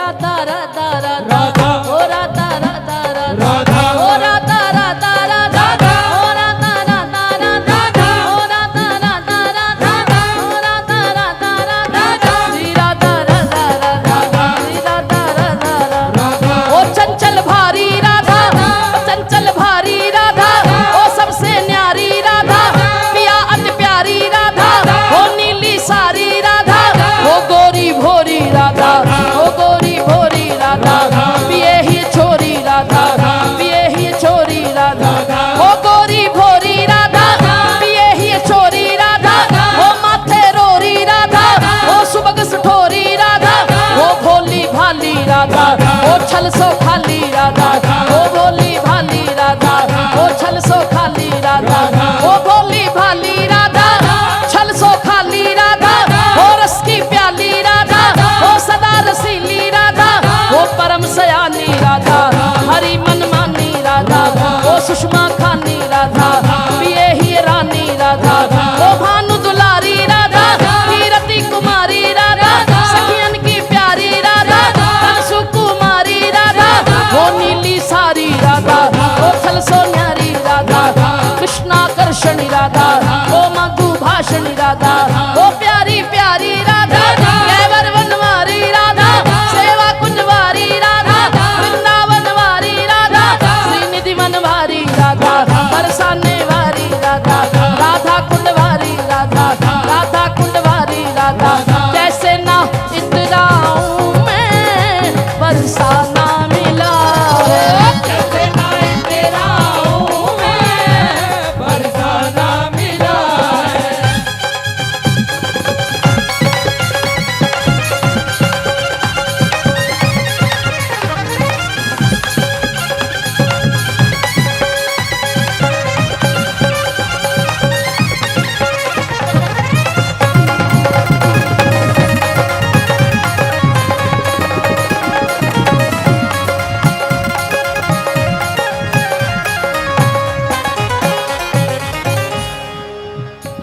राधा राधा राधा ओ राधा राधा राधा ओ राधा राधा राधा ओ राधा राधा राधा ओ राधा राधा राधा ओ राधा राधा राधा श्री राधा राधा राधा श्री राधा राधा राधा ओ चंचल भारी राधा चंचल भारी राधा ओ सबसे न्यारी राधा पिया अति प्यारी राधा ओ नीली सारी राधा ओ गोरी भोरी राधा ओ गोरी भोरी राधा पिए ही छोरी राधा पिए ही छोरी राधा ओ गोरी भोरी राधा पिए ही छोरी राधा ओ माथे रोरी राधा ओ सुबग सुठोरी राधा ओ भोली भाली राधा ओ छल सो खाली राधा ओ भोली भाली राधा ओ छल सो खाली राधा ओ भोली भाली राधा छल सो खाली राधा ओ रस की प्याली राधा ओ सदा रसीली राधा ओ परम सयानी राधा हरि मन मानी राधा ओ सुषमा खानी राधा पिए ही रानी राधा ओ भानु दुलारी राधा कीरति कुमारी राधा सखियन की प्यारी राधा कंसु कुमारी राधा ओ नीली सारी राधा ओ छल सो न्यारी राधा कृष्णाकर्षणी राधा ओ मधु भाषणी राधा ओ प्यारी प्यारी राधा कैवर वनवारी राधा सेवा कुंजवारी राधा वृंदावन वारी राधा श्रीनिधि मनवारी राधा बरसाने वारी राधा राधा कुंडवारी राधा राधा कुंडवारी राधा जैसे ना इतराऊं मैं बरसाना मिला जैसे ना इतराऊं मैं बरसाना मिला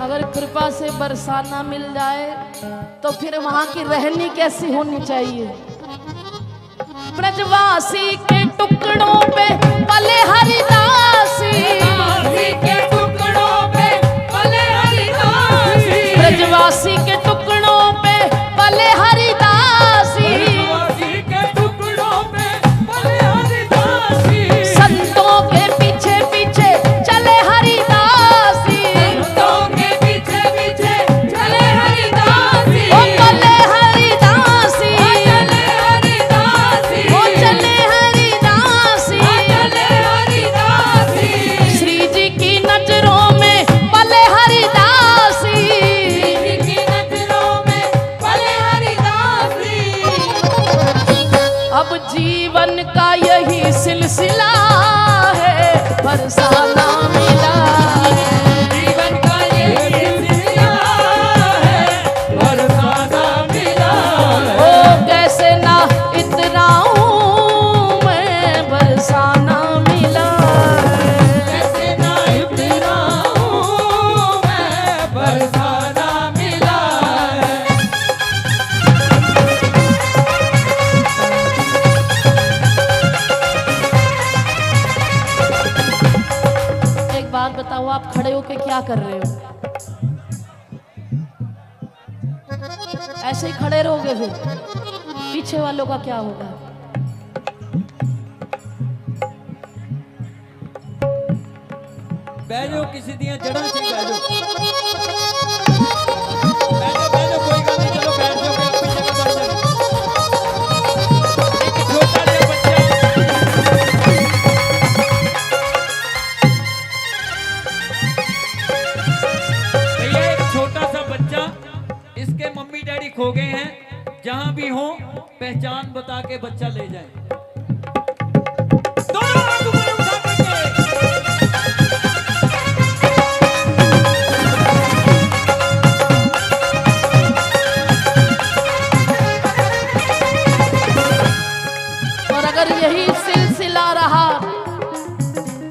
अगर कृपा से बरसाना मिल जाए तो फिर वहां की रहनी कैसी होनी चाहिए। ब्रजवासी के टुकड़ों पे पले हरिदासी के टुकड़ों पे पले हरिदासी ब्रजवासी के टुकड़ों पे पले हरिदासी के टुकड़ों पे पले हरिदासी संतों के पीछे पीछे चले हरिदासी संतों के पीछे पीछे चले हरिदासी ओ चले हरिदासी चले हरिदासी ओ चले हरिदासी चले हरिदासी श्री जी की नजरों में पले हरिदासी की नजरों में पले हरिदासी अब जीवन का यही सिलसिला है बरसाना मिला जीवन का ये सिलसिला है बरसाना मिला ओ कैसे ना इतराऊं मैं बरसाना मिला कैसे ना इतराऊं मैं बरसाना मिला एक बात बताओ, आप खड़े होके क्या कर रहे हो? ऐसे ही खड़े रहोगे फिर पीछे वालों का क्या होगा? बैठो किसी दिया जड़ा से बैठो बैठो बैठो कोई गल नहीं चलो बैठ जाओ पीछे का बैठ जाओ एक छोटा सा बच्चा भैया एक छोटा सा बच्चा इसके मम्मी डैडी खो गए हैं जहां भी हो पहचान बता के बच्चा ले जाए दोनों हाथ ऊपर उठा करके और अगर यही सिलसिला रहा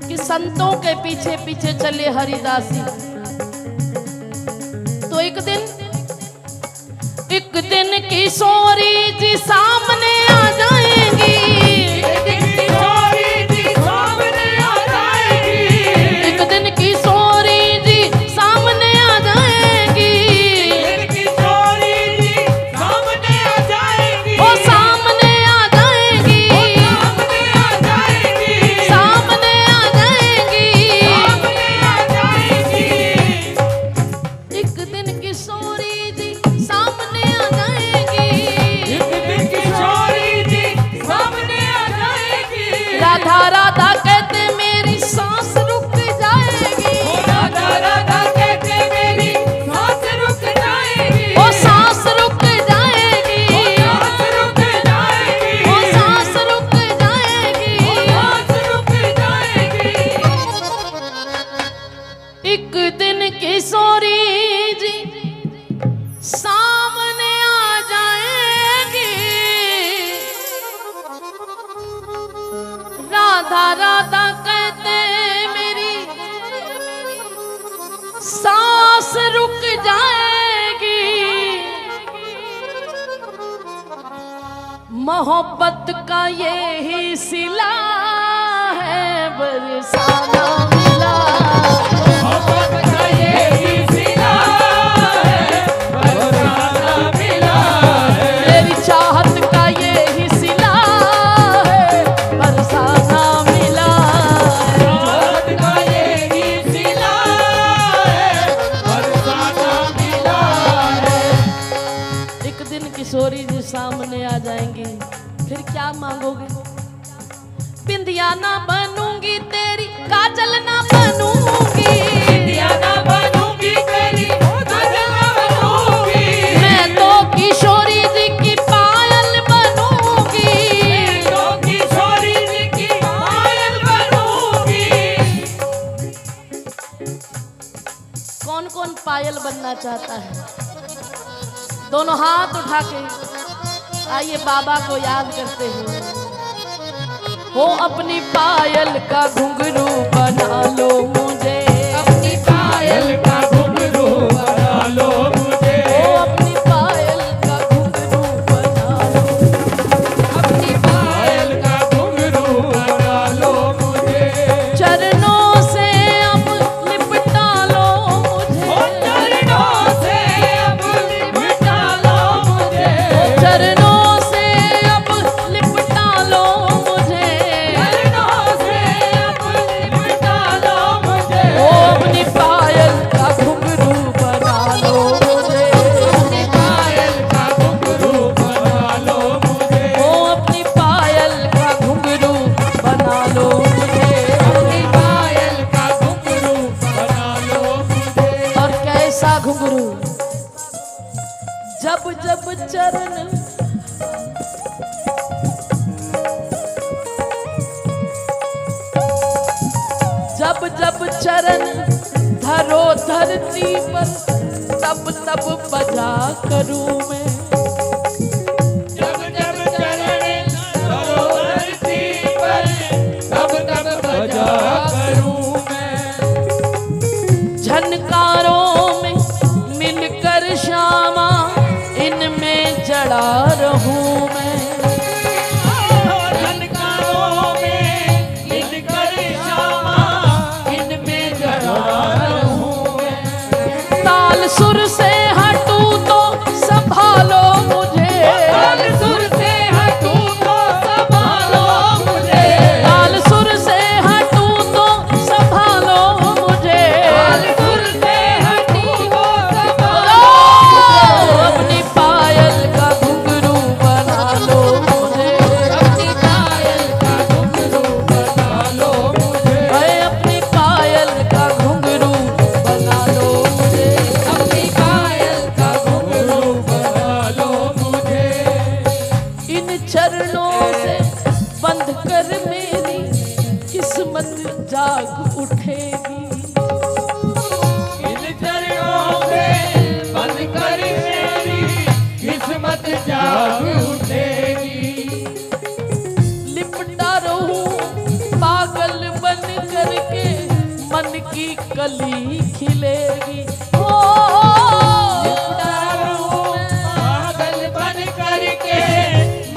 कि संतों के पीछे पीछे चले हरिदासी, तो एक दिन किशोरी जी सामने आ जा जाएगी, मोहब्बत का ये ही सिला है, बरसाना मिला। मोहब्बत का ये ही सिला है, बरसाना मिला है। तेरी चाहत का ये ही सिला है, बरसाना मिला है। चाहत का ये ही सिला है, बरसाना मिला है। एक दिन किशोरी जी सामने आ जाएंगी, फिर क्या मांगोगे? बिंदिया ना बनूंगी तेरी, काजल ना बनूंगी, बिंदिया ना बनूंगी तेरी, काजल ना बनूंगी। मैं तो किशोरी जी की पायल बनूंगी, मैं तो किशोरी जी की पायल बनूंगी। कौन कौन पायल बनना चाहता है? दोनों हाथ उठा के आइए बाबा को याद करते हैं। हो अपनी पायल का घुंघरू बना लो मुझे, अपनी पायल का घुंघरू बना लो मुझे। हो अपनी पायल का घुंघरू बना लो, अपनी पायल का घुंघरू बना लो मुझे। चरणों से अब लिपटा लो मुझे, ओ चरणों से अब लिपटा लो मुझे। चरणों से अब लिपटा लो मुझे, चरणों से अब लिपटा लो मुझे। हो अपनी पायल का घुंघरू बना लो मुझे, अपनी पायल का घुंघरू बना लो मुझे। हो अपनी पायल का घुंघरू बना लो मुझे। अपनी पायल का घुंघरू बना लो मुझे। और कैसा घुंघरू? जब जब चरण जब जब चरण धरो धरती पर, तब तब बजा करूं मैं। जब जब चरण धरो धरती पर, तब तब बजा करूं मैं। झनकारों में मिलकर श्यामा, इनमें जड़ा रहूं मैं। झनकारों में मिलकर श्यामा, इनमें जड़ा रहूं मैं। ताल सुर से हटूं तो संभालो मुझे, ताल सुर से हटूं तो संभालो मुझे। ताल सुर से हटूं तो संभालो मुझे। ताल सुर से हटूं तो संभालो ओ, अपनी पायल का घुंघरू बना लो मुझे, अपनी पायल का घुंघरू बना लो मुझे। अरे अपनी पायल का घुंघरू बना लो मुझे। अपनी पायल का घुंघरू बना लो मुझे। इन चरणों से बंध कर मेरी किस्मत जाग उठेगी, इन चरणों से बंद कर मेरी किस्मत जाग उठेगी। लिपटा रहूं पागल बन करके, मन की कली खिलेगी। ओ, लिपटा रहूं पागल बन करके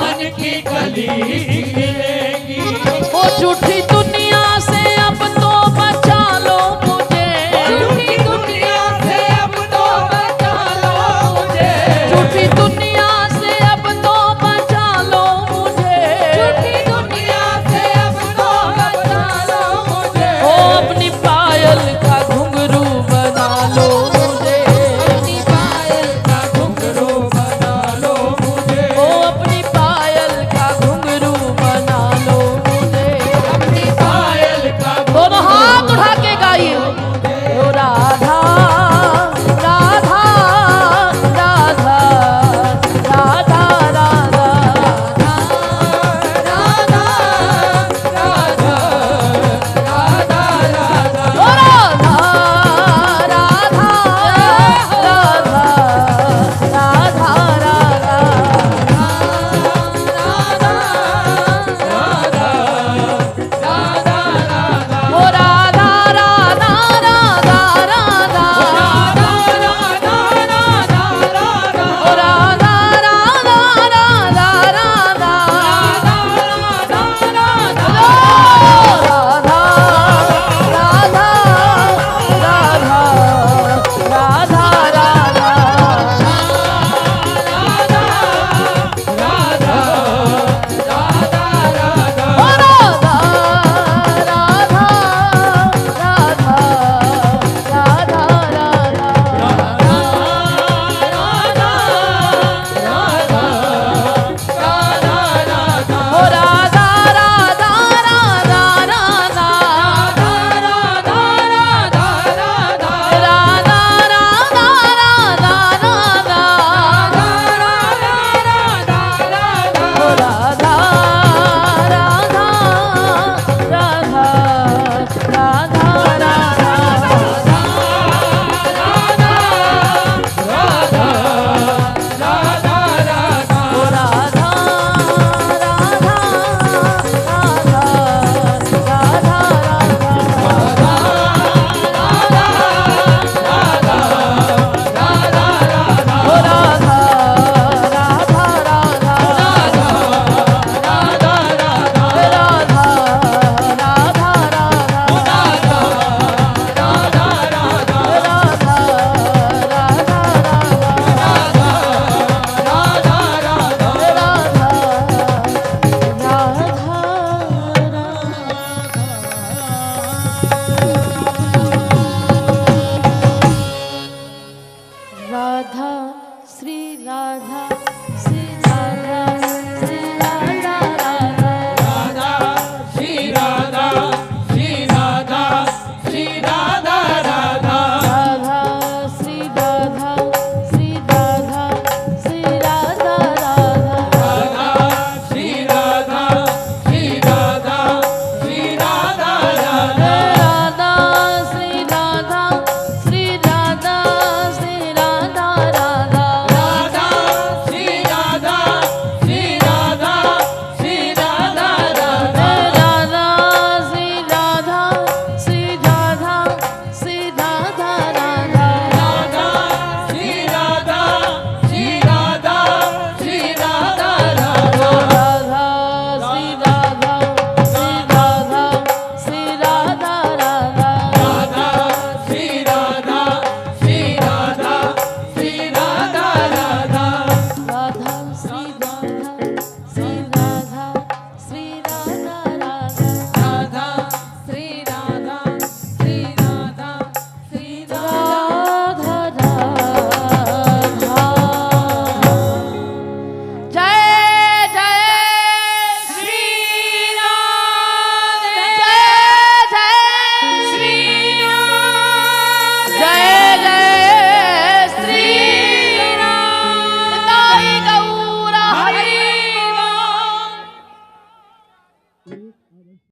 मन की कली खिलेगी। ओ झूठी